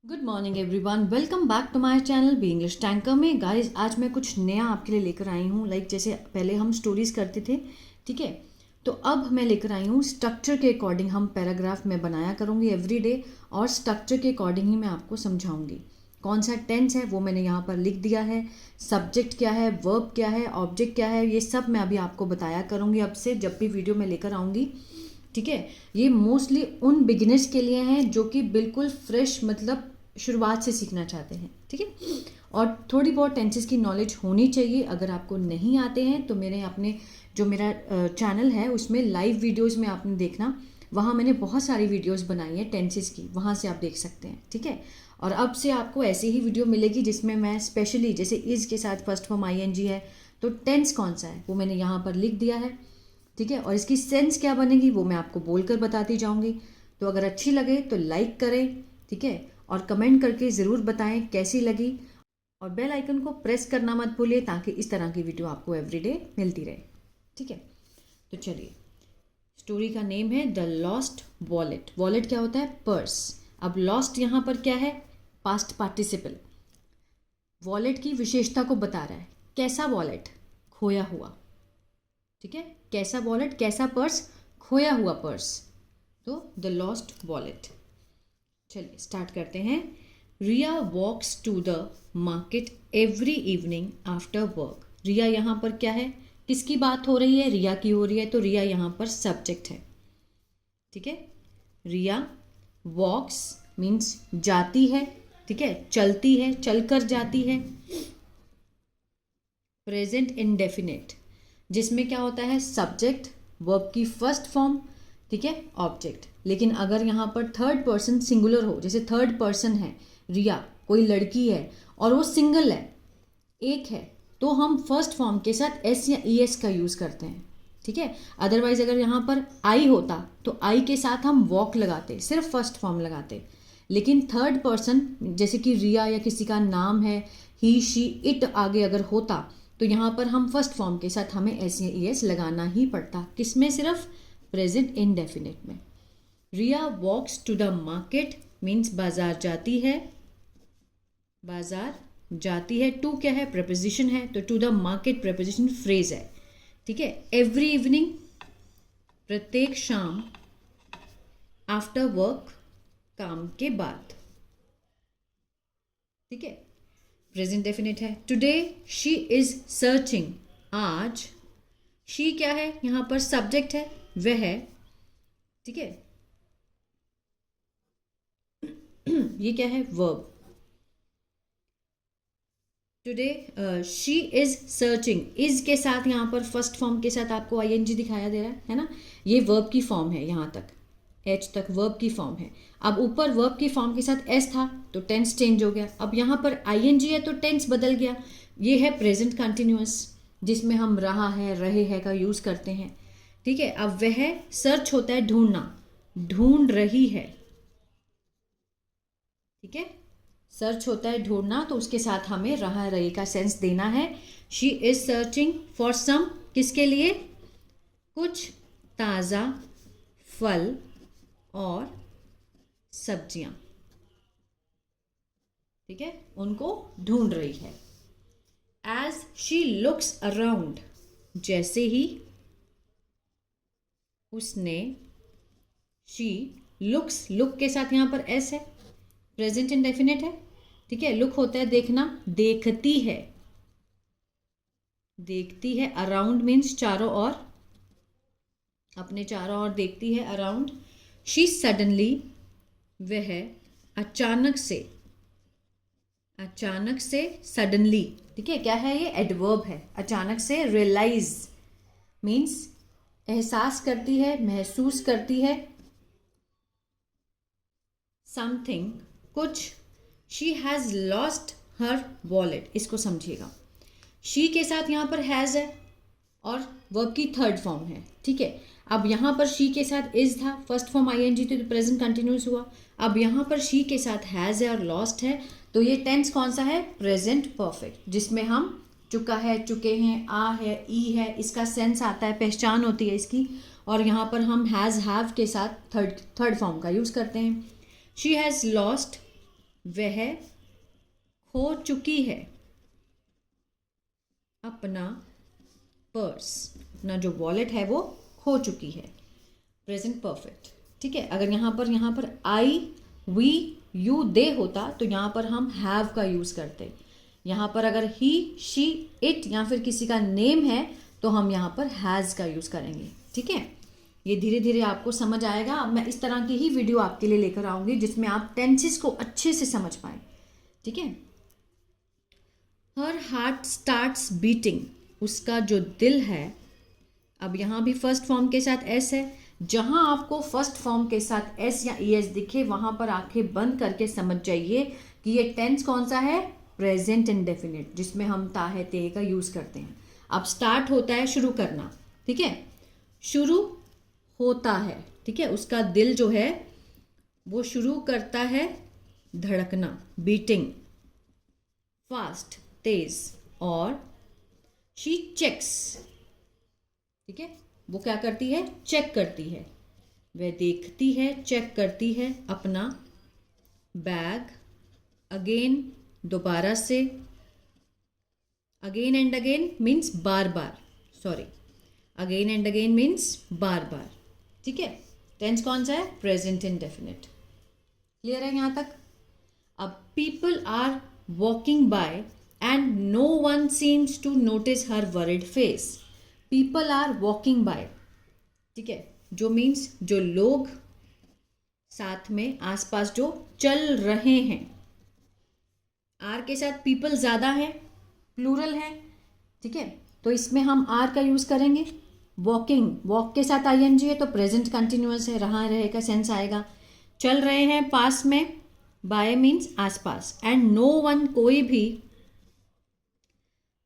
Good morning everyone, welcome back to my channel be English tanker में। Guys, आज मैं कुछ नया आपके लिए लेकर आई हूँ। जैसे पहले हम स्टोरीज करते थे, ठीक है, तो अब मैं लेकर आई हूँ स्ट्रक्चर के अकॉर्डिंग। हम पैराग्राफ में बनाया करूँगी एवरी डे, और स्ट्रक्चर के अकॉर्डिंग ही मैं आपको समझाऊंगी। कौन सा टेंस है वो मैंने यहाँ पर लिख दिया है, सब्जेक्ट क्या है, वर्ब क्या है, ऑब्जेक्ट क्या है, ये सब मैं अभी आपको बताया करूँगी अब से, जब भी वीडियो मैं लेकर आऊँगी। ठीक है, ये मोस्टली उन बिगिनर्स के लिए हैं जो कि बिल्कुल फ्रेश, मतलब शुरुआत से सीखना चाहते हैं। ठीक है, और थोड़ी बहुत टेंसेस की नॉलेज होनी चाहिए। अगर आपको नहीं आते हैं तो मेरा चैनल है उसमें लाइव वीडियोस में आपने देखना, वहाँ मैंने बहुत सारी वीडियोस बनाई हैं टेंसेस की, वहाँ से आप देख सकते हैं। ठीक है, और अब से आपको ऐसी ही वीडियो मिलेगी जिसमें मैं स्पेशली, जैसे इज़ के साथ फर्स्ट फॉर्म आईएनजी है, तो टेंस कौन सा है वो मैंने यहाँ पर लिख दिया है। ठीक है, और इसकी सेंस क्या बनेगी वो मैं आपको बोलकर बताती जाऊंगी। तो अगर अच्छी लगे तो लाइक करें, ठीक है, और कमेंट करके ज़रूर बताएं कैसी लगी, और बेल आइकन को प्रेस करना मत भूलिए ताकि इस तरह की वीडियो आपको एवरीडे मिलती रहे। ठीक है, तो चलिए, स्टोरी का नेम है द लॉस्ट वॉलेट। वॉलेट क्या होता है? पर्स। अब लॉस्ट यहाँ पर क्या है? Past participle. वॉलेट की विशेषता को बता रहा है। कैसा वॉलेट? खोया हुआ। ठीक है, कैसा वॉलेट, कैसा पर्स? खोया हुआ पर्स, तो द लॉस्ट वॉलेट। चलिए स्टार्ट करते हैं। Riya walks to the market every evening after work. Riya यहाँ पर क्या है? किसकी बात हो रही है? रिया की हो रही है, तो रिया यहाँ पर सब्जेक्ट है। ठीक है, रिया वॉक्स मीन्स जाती है, ठीक है, चलती है, चलकर जाती है। प्रेजेंट इंडेफिनिट, जिसमें क्या होता है? सब्जेक्ट, वर्ब की फर्स्ट फॉर्म, ठीक है, ऑब्जेक्ट। लेकिन अगर यहाँ पर थर्ड पर्सन सिंगुलर हो, जैसे थर्ड पर्सन है, रिया कोई लड़की है और वो सिंगल है, एक है, तो हम फर्स्ट फॉर्म के साथ एस या ई एस का यूज़ करते हैं। ठीक है, अदरवाइज अगर यहाँ पर आई होता तो आई के साथ हम वॉक लगाते, सिर्फ फर्स्ट फॉर्म लगाते। लेकिन थर्ड पर्सन, जैसे कि रिया या किसी का नाम है, ही शी इट आगे अगर होता, तो यहाँ पर हम फर्स्ट फॉर्म के साथ हमें एस या ई एस लगाना ही पड़ता। किसमें? सिर्फ प्रेजेंट इनडेफिनिट में। Riya walks to the market means बाजार जाती है, बाजार जाती है। टू क्या है? प्रपोजिशन है, तो to the market proposition phrase है। ठीक है, एवरी इवनिंग प्रत्येक शाम, आफ्टर वर्क काम के बाद। ठीक है, प्रेजेंट डेफिनेट है। टुडे शी इज सर्चिंग, आज। शी क्या है? यहाँ पर सब्जेक्ट है, वह है। ठीक है, ये क्या है? Verb. Today she is searching, is के साथ यहाँ पर फर्स्ट फॉर्म के साथ आपको आईएनजी दिखाया दे रहा है ना, ये वर्ब की फॉर्म है, यहाँ तक एच तक वर्ब की फॉर्म है। अब ऊपर वर्ब की फॉर्म के साथ एस था तो टेंस चेंज हो गया। अब यहाँ पर आईएनजी है तो टेंस बदल गया। ये है प्रेजेंट कंटिन्यूअस, जिसमें हम रहा है, रहे है का यूज करते हैं। ठीक है, अब वह सर्च होता है ढूंढना, ढूंढ रही है। ठीक है, सर्च होता है ढूंढना, तो उसके साथ हमें रहा रही का सेंस देना है। She is searching for some, किसके लिए? कुछ ताज़ा फल और सब्जियां। ठीक है, उनको ढूंढ रही है। एज शी लुक्स अराउंड, जैसे ही उसने, शी लुक्स, लुक के साथ यहां पर एस है, प्रेजेंट इंडेफिनिट है। ठीक है, लुक होता है देखना, देखती है, देखती है। अराउंड मीन्स चारों ओर, अपने चारों ओर देखती है, अराउंड। शी सडनली, वह अचानक से, अचानक से, सडनली। ठीक है, क्या है? ये एडवर्ब है, अचानक से। रियलाइज मीन्स एहसास करती है, महसूस करती है, समथिंग, कुछ। She has lost her wallet, इसको समझिएगा। शी के साथ यहाँ पर हैज़ है और वर्ब की थर्ड फॉर्म है। ठीक है, अब यहाँ पर शी के साथ इज था, फर्स्ट फॉर्म आईएनजी थी, तो प्रेजेंट कंटिन्यूस हुआ। अब यहाँ पर शी के साथ हैज़ है और लॉस्ट है, तो ये टेंस कौन सा है? प्रेजेंट परफेक्ट, जिसमें हम चुका है, चुके हैं, आ है, ई है, इसका सेंस आता है, पहचान होती है इसकी। और यहाँ पर हम हैज़ हैव के साथ थर्ड फॉर्म का यूज़ करते हैं। शी हैज़ लॉस्ट वह खो चुकी है अपना पर्स, अपना जो वॉलेट है वो खो चुकी है। प्रेजेंट परफेक्ट, ठीक है। अगर यहाँ पर आई, वी, यू, दे होता तो यहाँ पर हम हैव का यूज़ करते। यहाँ पर अगर ही, शी, इट या फिर किसी का नेम है तो हम यहाँ पर हैज़ का यूज़ करेंगे, ठीक है। ये धीरे धीरे आपको समझ आएगा। अब मैं इस तरह की ही वीडियो आपके लिए लेकर आऊँगी जिसमें आप टेंसेस को अच्छे से समझ पाएँ, ठीक है। हर हार्ट स्टार्ट्स बीटिंग, उसका जो दिल है, अब यहाँ भी फर्स्ट फॉर्म के साथ एस है। जहाँ आपको फर्स्ट फॉर्म के साथ एस या ई एस दिखे वहाँ पर आंखें बंद करके समझ जाइए कि ये टेंस कौन सा है, प्रेजेंट इंडेफिनिट, जिसमें हम ता है ते का यूज़ करते हैं। अब स्टार्ट होता है शुरू करना, ठीक है, शुरू होता है, ठीक है, उसका दिल जो है वो शुरू करता है धड़कना, बीटिंग, फास्ट, तेज, और शी चेक्स, ठीक है, वो क्या करती है, चेक करती है, वह देखती है, चेक करती है अपना बैग, अगेन, दोबारा से, अगेन एंड अगेन मीन्स बार बार, sorry, again and again means बार बार, ठीक है। टेंस कौन सा है, प्रेजेंट इंडेफिनिट। क्लियर है यहाँ तक। अब people are walking by and no one seems to notice her worried face. People are walking by, ठीक है, जो मीन्स जो लोग साथ में आसपास जो चल रहे हैं। आर के साथ पीपल ज़्यादा है, प्लूरल है, ठीक है, तो इसमें हम आर का यूज़ करेंगे। वॉकिंग, वॉक के साथ आई एन जी है तो प्रेजेंट कंटिन्यूअस है, रहा रहेगा सेंस आएगा। चल रहे हैं पास में, बाय मीन्स आसपास, एंड नो वन, कोई भी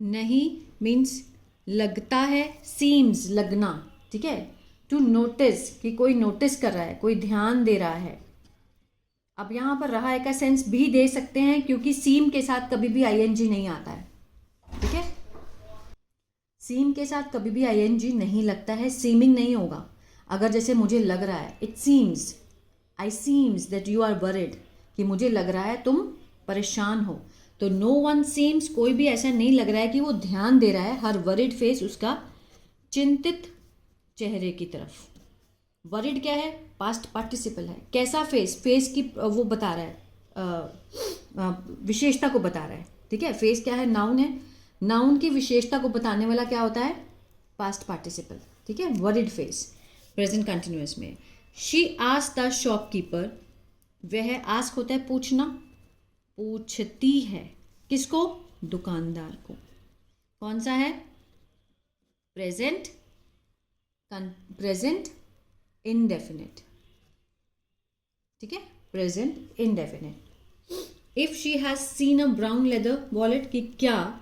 नहीं मीन्स लगता है, सीम्स, लगना, ठीक है, टू नोटिस, कि कोई नोटिस कर रहा है, कोई ध्यान दे रहा है। अब यहाँ पर रहा है का सेंस भी दे सकते हैं क्योंकि सीम के साथ कभी भी आईएनजी नहीं आता है, ठीक है, सीम के साथ कभी भी आईएनजी नहीं लगता है, सीमिंग नहीं होगा। अगर जैसे मुझे लग रहा है, it seems, I seems that you are worried, कि मुझे लग रहा है तुम परेशान हो, तो नो वन सीम्स, कोई भी ऐसा नहीं लग रहा है कि वो ध्यान दे रहा है, हर वरिड फेस, उसका चिंतित चेहरे की तरफ। वरिड क्या है, पास्ट पार्टिसिपल है, कैसा फेस, फेस की वो बता रहा है, विशेषता को बता रहा है, ठीक है। फेस क्या है, नाउन है, नाउन की विशेषता को बताने वाला क्या होता है, पास्ट पार्टिसिपल, ठीक है। वरिड फेस प्रेजेंट कंटिन्यूअस में। शी आस्क्ड द शॉपकीपर, वह आस्क होता है पूछना, पूछती है, किसको, दुकानदार को। कौन सा है, प्रेजेंट, प्रेजेंट इंडेफिनिट, ठीक है, present indefinite. If she has seen a brown leather wallet, कि क्या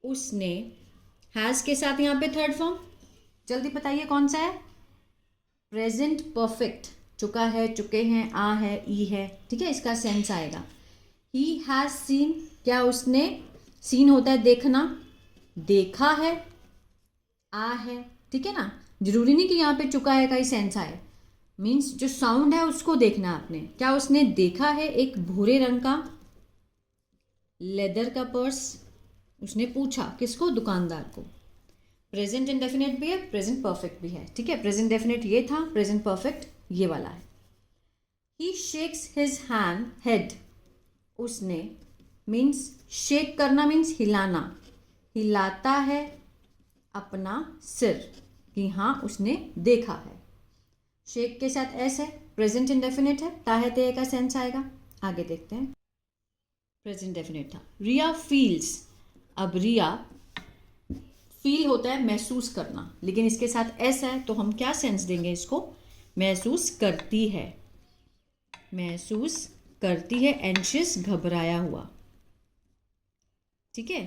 उसने, हैज के साथ यहाँ पे थर्ड फॉर्म, जल्दी बताइए कौन सा है, प्रेजेंट परफेक्ट, चुका है, चुके हैं, आ है, ई है, ठीक है, इसका सेंस आएगा। ही हैज सीन, क्या उसने, सीन होता है देखना, देखा है, आ है, ठीक है ना, जरूरी नहीं कि यहाँ पे चुका है का ही सेंस आए, मीन्स जो साउंड है उसको देखना आपने। क्या उसने देखा है एक भूरे रंग का लेदर का पर्स, उसने पूछा, किसको, दुकानदार को। प्रेजेंट इंडेफिनिट भी है, प्रेजेंट परफेक्ट भी है, ठीक है। प्रेजेंट डेफिनेट ये था, प्रेजेंट परफेक्ट ये वाला है। ही शेक्स हिज हैंड, हेड, उसने, मीन्स शेक करना मीन्स हिलाना, हिलाता है अपना सिर, कि हाँ उसने देखा है। शेक के साथ एस है, प्रेजेंट इंडेफिनिट है, ता है ते का सेंस आएगा। आगे देखते हैं, प्रेजेंट डेफिनेट था। रिया फील्स, अब रिया, फील होता है महसूस करना, लेकिन इसके साथ एस है तो हम क्या सेंस देंगे इसको, महसूस करती है, महसूस करती है, एंशियस, घबराया हुआ, ठीक है,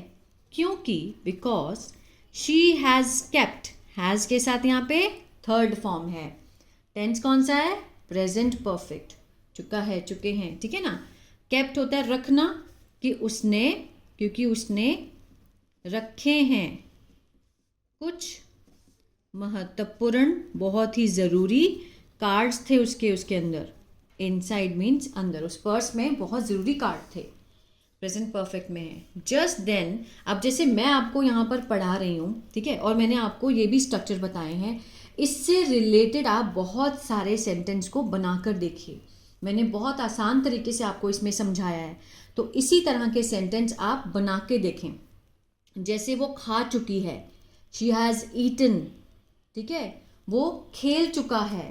क्योंकि because she has kept, has के साथ यहाँ पे थर्ड फॉर्म है, टेंस कौन सा है, प्रेजेंट परफेक्ट, चुका है, चुके हैं, ठीक है ना। केप्ट होता है रखना, कि उसने, क्योंकि उसने रखे हैं कुछ महत्वपूर्ण, बहुत ही ज़रूरी कार्ड्स थे उसके अंदर, इनसाइड मीन्स अंदर, उस पर्स में बहुत ज़रूरी कार्ड थे। प्रेजेंट परफेक्ट में है। जस्ट देन, अब जैसे मैं आपको यहाँ पर पढ़ा रही हूँ, ठीक है, और मैंने आपको ये भी स्ट्रक्चर बताए हैं, इससे रिलेटेड आप बहुत सारे सेंटेंस को बनाकर देखिए। मैंने बहुत आसान तरीके से आपको इसमें समझाया है, तो इसी तरह के सेंटेंस आप बना के देखें। जैसे वो खा चुकी है, शी हैज़ ईटन, ठीक है, वो खेल चुका है,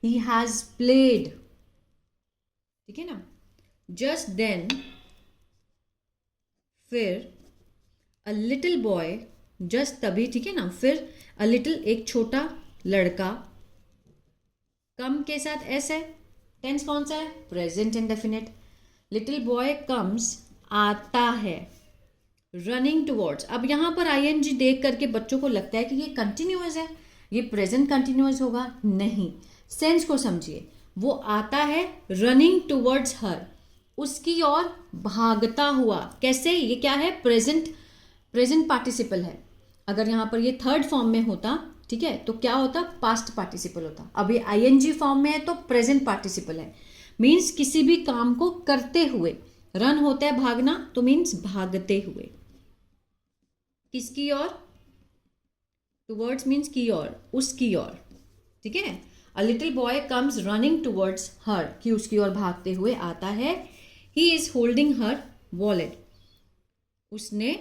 ही हैज़ प्लेड, ठीक है ना। जस्ट देन, फिर अ लिटिल बॉय, जस्ट तभी, ठीक है ना, फिर अ लिटिल एक छोटा लड़का, कम के साथ एस है, टेंस कौन सा है, present indefinite. Little boy comes, आता है, रनिंग टुवर्ड्स। अब यहाँ पर आईएनजी देख करके बच्चों को लगता है कि ये कंटिन्यूअस है, ये प्रेजेंट कंटिन्यूअस होगा, नहीं, सेंस को समझिए। वो आता है रनिंग टुवर्ड्स हर, उसकी ओर भागता हुआ, कैसे, ये क्या है, प्रेजेंट पार्टिसिपल है। अगर यहाँ पर ये थर्ड फॉर्म में होता, ठीक है, तो क्या होता, पास्ट पार्टिसिपल होता। अब ये आईएनजी फॉर्म में है तो प्रेजेंट पार्टिसिपल है, मीन्स किसी भी काम को करते हुए। रन होता है भागना, तो मीन्स भागते हुए, किसकी ओर, टुवर्ड्स मीन्स की ओर, उसकी ओर, ठीक है। A little boy comes running towards हर, कि उसकी ओर भागते हुए आता है। He is holding her wallet, उसने,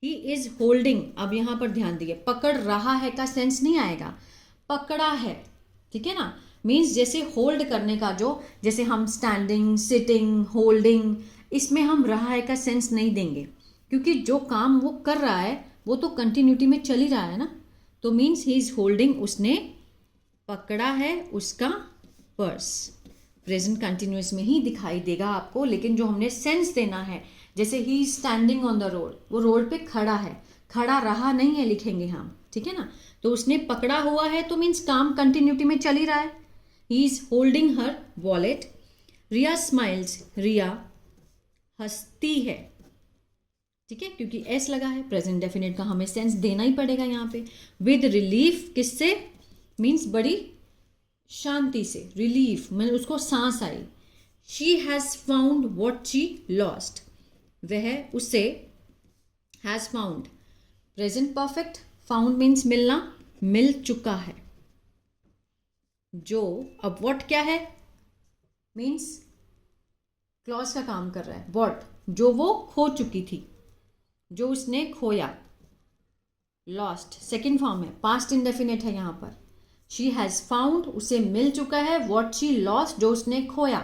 ही इज होल्डिंग, अब यहां पर ध्यान दिए, पकड़ रहा है का सेंस नहीं आएगा, पकड़ा है, ठीक है ना, मीन्स जैसे होल्ड करने का, जो जैसे हम स्टैंडिंग, सिटिंग, होल्डिंग, इसमें हम रहा है का सेंस नहीं देंगे, क्योंकि जो काम वो कर रहा है वो तो कंटिन्यूटी में चल ही रहा है ना। तो मीन्स ही इज होल्डिंग, उसने पकड़ा है उसका पर्स। प्रेजेंट कंटिन्यूअस में ही दिखाई देगा आपको, लेकिन जो हमने सेंस देना है, जैसे he is standing on the road, वो रोड पे खड़ा है, खड़ा रहा नहीं है लिखेंगे हम, ठीक है ना। तो उसने पकड़ा हुआ है, तो मीन्स काम कंटिन्यूटी में चल ही रहा है। He is holding her wallet. Riya smiles, Riya हंसती है, ठीक है, क्योंकि एस लगा है, प्रेजेंट डेफिनेट का हमें सेंस देना ही पड़ेगा यहाँ पे। विद रिलीफ, किससे, मीन्स बड़ी शांति से, रिलीफ मतलब उसको सांस आई। She has found what she lost, वह उसे, has found, present perfect, found means मिलना, मिल चुका है। जो, अब वॉट क्या है, मीन्स क्लॉज का काम कर रहा है, वॉट, जो वो खो चुकी थी, जो उसने खोया, लॉस्ट सेकेंड फॉर्म है, पास्ट इंडेफिनिट है यहाँ पर। शी हैज़ फाउंड, उसे मिल चुका है, वॉट शी लॉस्ट, जो उसने खोया,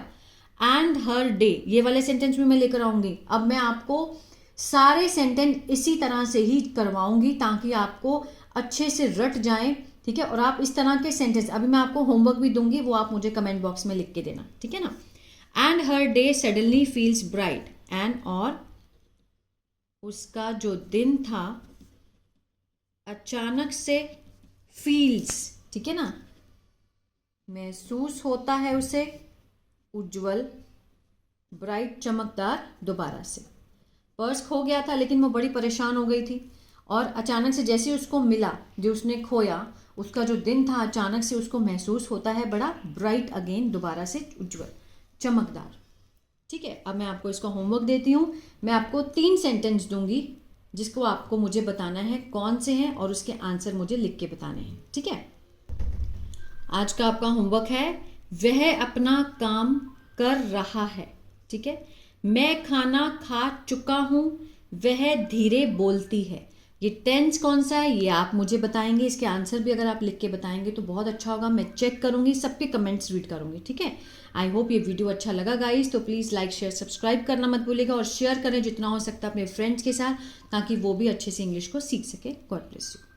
एंड हर डे, ये वाले सेंटेंस भी मैं लेकर आऊंगी। अब मैं आपको सारे सेंटेंस इसी तरह से ही करवाऊंगी ताकि आपको अच्छे से रट जाएं, ठीक है, और आप इस तरह के सेंटेंस, अभी मैं आपको होमवर्क भी दूंगी, वो आप मुझे कमेंट बॉक्स में लिख के देना, ठीक है ना। And her day suddenly feels bright, and, और उसका जो दिन था अचानक से, फील्स, ठीक है ना, महसूस होता है उसे, उज्जवल, ब्राइट चमकदार, दोबारा से। पर्स खो गया था लेकिन वो बड़ी परेशान हो गई थी, और अचानक से जैसे उसको मिला, जो उसने खोया, उसका जो दिन था अचानक से उसको महसूस होता है बड़ा ब्राइट अगेन, दोबारा से उज्जवल, चमकदार, ठीक है। अब मैं आपको इसका होमवर्क देती हूँ। मैं आपको 3 सेंटेंस दूंगी जिसको आपको मुझे बताना है कौन से हैं, और उसके आंसर मुझे लिख के बताने हैं, ठीक है। आज का आपका होमवर्क है, वह अपना काम कर रहा है, ठीक है। मैं खाना खा चुका हूँ, वह धीरे बोलती है। ये टेंस कौन सा है ये आप मुझे बताएंगे, इसके आंसर भी अगर आप लिख के बताएंगे तो बहुत अच्छा होगा। मैं चेक करूंगी, सबके कमेंट्स रीड करूंगी, ठीक है। आई होप ये वीडियो अच्छा लगा गाइस, तो प्लीज़ लाइक शेयर सब्सक्राइब करना मत भूलिएगा, और शेयर करें जितना हो सकता है अपने फ्रेंड्स के साथ, ताकि वो भी अच्छे से इंग्लिश को सीख सके। God bless you.